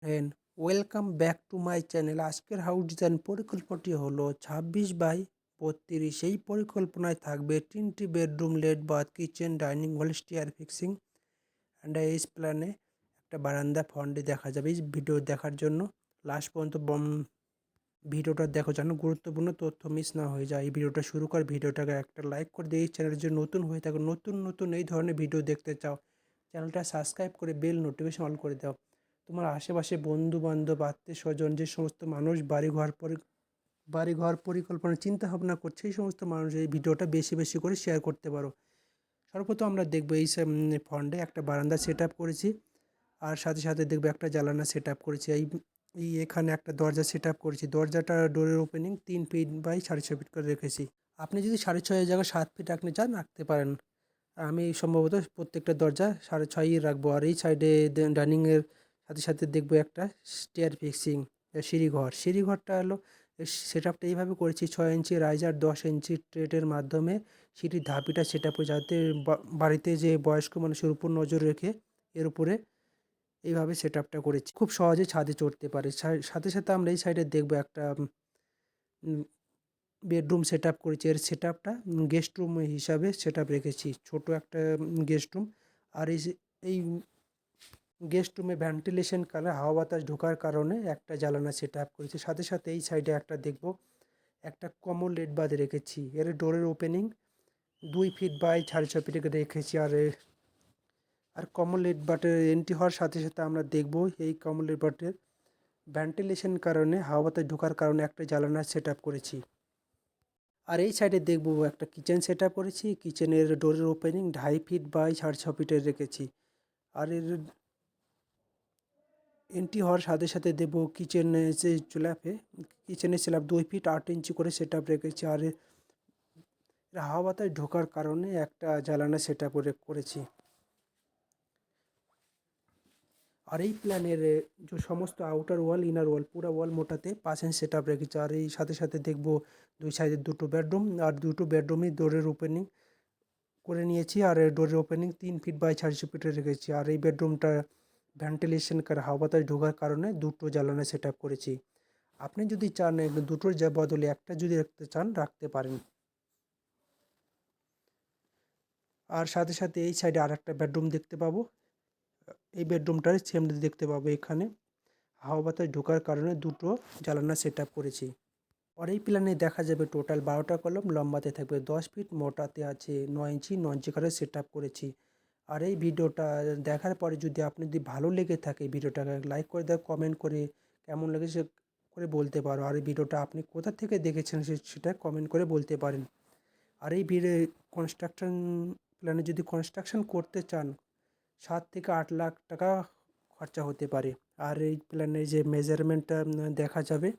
Friend, welcome back to my channel. আজকের house design পরিকল্পনাটি হলো 26/32। এই পরিকল্পনায় থাকবে 3টি বেডরুম, লেট bath, kitchen, dining hall, stair fixing and এই প্ল্যানে একটা বারান্দা ফন্ডে দেখা যাবে। এই ভিডিও দেখার জন্য লাস্ট পর্যন্ত ভিডিওটা দেখো যেন গুরুত্বপূর্ণ তথ্য মিস না হয়ে যায়। এই ভিডিওটা শুরু কর, ভিডিওটাকে একটা লাইক করে দিয়ে এই চ্যানেলের জন্য নতুন হয়ে থাকো, নতুন এই ধরনের ভিডিও দেখতে চাও, চ্যানেলটা সাবস্ক্রাইব করে বেল নোটিফিকেশন অন করে দাও। তোমার আশেপাশে বন্ধু বান্ধব, আত্মীয় স্বজন, যে সমস্ত মানুষ বাড়িঘর পরিকল্পনা চিন্তা ভাবনা করছে, এই সমস্ত মানুষ এই ভিডিওটা বেশি বেশি করে শেয়ার করতে পারো। সর্বপ্রথম আমরা দেখবো এই ফন্ডে একটা বারান্দা সেট আপ করেছি, আর সাথে সাথে দেখবো একটা জানালা সেট আপ করেছি। এই এখানে একটা দরজা সেট আপ করেছি। দরজাটা ডোরের ওপেনিং 3 ফিট বাই 6.5 ফিট করে রেখেছি। আপনি যদি 6.5 জায়গায় 7 ফিট রাখতে চান রাখতে পারেন। আমি সম্ভবত প্রত্যেকটা দরজা 6.5 রাখবো। আর এই সাইডে ডাইনিংয়ের সাথে সাথে দেখবো একটা স্টেয়ার ফিক্সিং, সিঁড়িঘরটা হলো সেট আপটা এইভাবে করেছি। 6 ইঞ্চি রাইজার 10 ইঞ্চি ট্রেটের মাধ্যমে সিঁড়ির ধাপিটা সেট আপ, যাতে বাড়িতে যে বয়স্ক মানুষের উপর নজর রেখে এর উপরে এইভাবে সেট আপটা করেছি, খুব সহজে ছাদে চড়তে পারে। সাথে সাথে আমরা এই সাইডে দেখবো একটা বেডরুম সেট আপ করেছি। এর সেট আপটা গেস্ট রুম হিসাবে সেট আপ রেখেছি, ছোট একটা গেস্ট রুম। আর এই গেস্ট রুমে ভেন্টিলেশন কারণে হাওয়া বাতাস ঢোকার কারণে একটা জানালা সেট আপ করেছি। সাথে সাথে এই সাইডে একটা দেখবো একটা কমন লেট বাদে রেখেছি। এর ডোরের ওপেনিং 2 ফিট বাই 6.5 ফিট রেখেছি। আর কমন লেট বাটের এন্ট্রি হওয়ার সাথে সাথে আমরা দেখবো এই কমন লেট বাটের ভেন্টিলেশন কারণে হাওয়া বাতাস ঢোকার কারণে একটা জানালা সেট আপ করেছি। আর এই সাইডে দেখবো একটা কিচেন সেট আপ করেছি। কিচেনের ডোরের ওপেনিং 2.5 ফিট বাই 6.5 ফিটের রেখেছি। আর এর এন্ট্রি হওয়ার সাথে সাথে দেবো কিচেনে যে কিচেনের স্ল্যাব 2 ফিট 8 ইঞ্চি করে সেট আপ রেখেছি। আর হাওয়া বাতাস ঢোকার কারণে একটা জ্বালানা সেট আপ করেছি। আর এই প্ল্যানের যে সমস্ত আউটার ওয়াল, ইনার ওয়াল, পুরো ওয়াল মোটাতে 5 ইঞ্চি সেট আপ রেখেছি। আর এই সাথে সাথে দেখবো দুই সাইডে দুটো বেডরুম, আর দুটো বেডরুমই ডোরের ওপেনিং করে নিয়েছি। আর ডোরের ওপেনিং 3 ফিট বাই 6.5 ফিটে রেখেছি। আর এই বেডরুমটা ভেন্টিলেশন হাওয়া বাতাস ঢোকার কারণে দুটো জ্বালানা সেট আপ করেছি। আপনি যদি চান দুটোর বদলে একটা যদি রাখতে চান রাখতে পারেন। আর সাথে সাথে এই সাইডে আর একটা বেডরুম দেখতে পাবো। এই বেডরুমটার সেম দেখতে পাবো। এখানে হাওয়া বাতাস ঢোকার কারণে দুটো জ্বালানা সেট আপ করেছি। আর এই প্ল্যানে দেখা যাবে টোটাল 12টা কলম, লম্বাতে থাকবে 10 ফিট, মোটাতে আছে 9 ইঞ্চি করে সেট আপ করেছি। আর এই ভিডিওটা দেখার পরে যদি ভালো লেগে থাকে ভিডিওটাকে লাইক করে দাও, কমেন্ট করে কেমন লেগেছে করে বলতে পারো। আর এই ভিডিওটা আপনি কোথা থেকে দেখেছেন সেটা কমেন্ট করে বলতে পারেন। আর এই কনস্ট্রাকশন প্ল্যানে যদি কনস্ট্রাকশন করতে চান 7 থেকে 8 লাখ টাকা খরচা হতে পারে। আর এই প্ল্যানে যে মেজারমেন্টটা দেখা যাবে,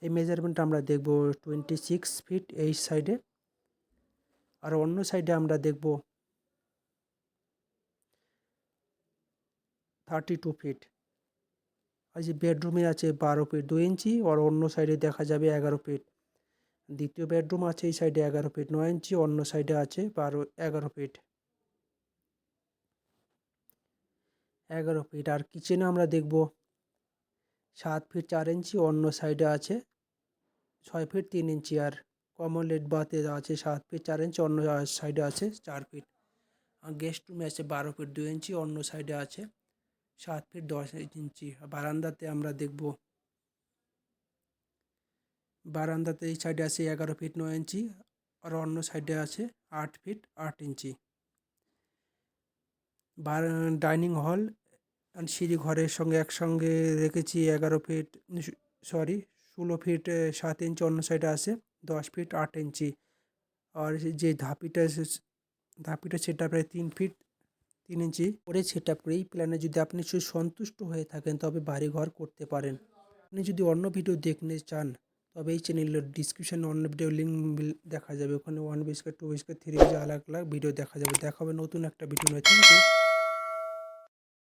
এই মেজারমেন্ট আমরা দেখব 26 ফিট এই সাইডে, আর অন্য সাইডে আমরা দেখব 32 ফিট। আর যে বেডরুমে আছে 12 ফিট 2 ইঞ্চি, আর অন্য সাইডে দেখা যাবে 11 ফিট। দ্বিতীয় বেডরুম আছে এই সাইডে 11 ফিট 9 ইঞ্চি, অন্য সাইডে আছে 11 ফিট 11 ফিট। আর কিচেনে আমরা দেখব 7 ফিট 4 ইঞ্চি, অন্য সাইডে আছে 6 ফিট 3 ইঞ্চি। আর কমন লেট বাথে আছে 7 ফিট 4 ইঞ্চি, অন্য সাইডে আছে 4 ফিট। আর গেস্ট রুমে আছে 12 ফিট 2 ইঞ্চি, অন্য সাইডে আছে 7 ফিট 10 ইঞ্চি। বারান্দাতে আমরা দেখব বারান্দাতে এই সাইডে আছে 11 ফিট 9 ইঞ্চি, আর অন্য সাইডে আছে 8 ফিট 8 ইঞ্চি। ডাইনিং হল আর সিঁড়ি ঘরের সঙ্গে একসঙ্গে রেখেছি 11 ফিট 16 ফিট 7 ইঞ্চি, অন্য সাইডে আছে 10 ফিট 8 ইঞ্চি। আর যে ধাপিটা সেটা প্রায় 3 ফিট 3 ইঞ্চি করে সেট আপ করে এই প্ল্যানে যদি আপনি সন্তুষ্ট হয়ে থাকেন তবে বাড়ি ঘর করতে পারেন। আপনি যদি অন্য ভিডিও দেখতে চান তবে এই চ্যানেলের ডিসক্রিপশনে অন্য ভিডিও লিঙ্ক দেখা যাবে। ওখানে 1 BHK 2 BHK 3 BHK আলাদা আলাদা ভিডিও দেখা যাবে। দেখা হবে নতুন একটা ভিডিও নিয়ে। Thank you.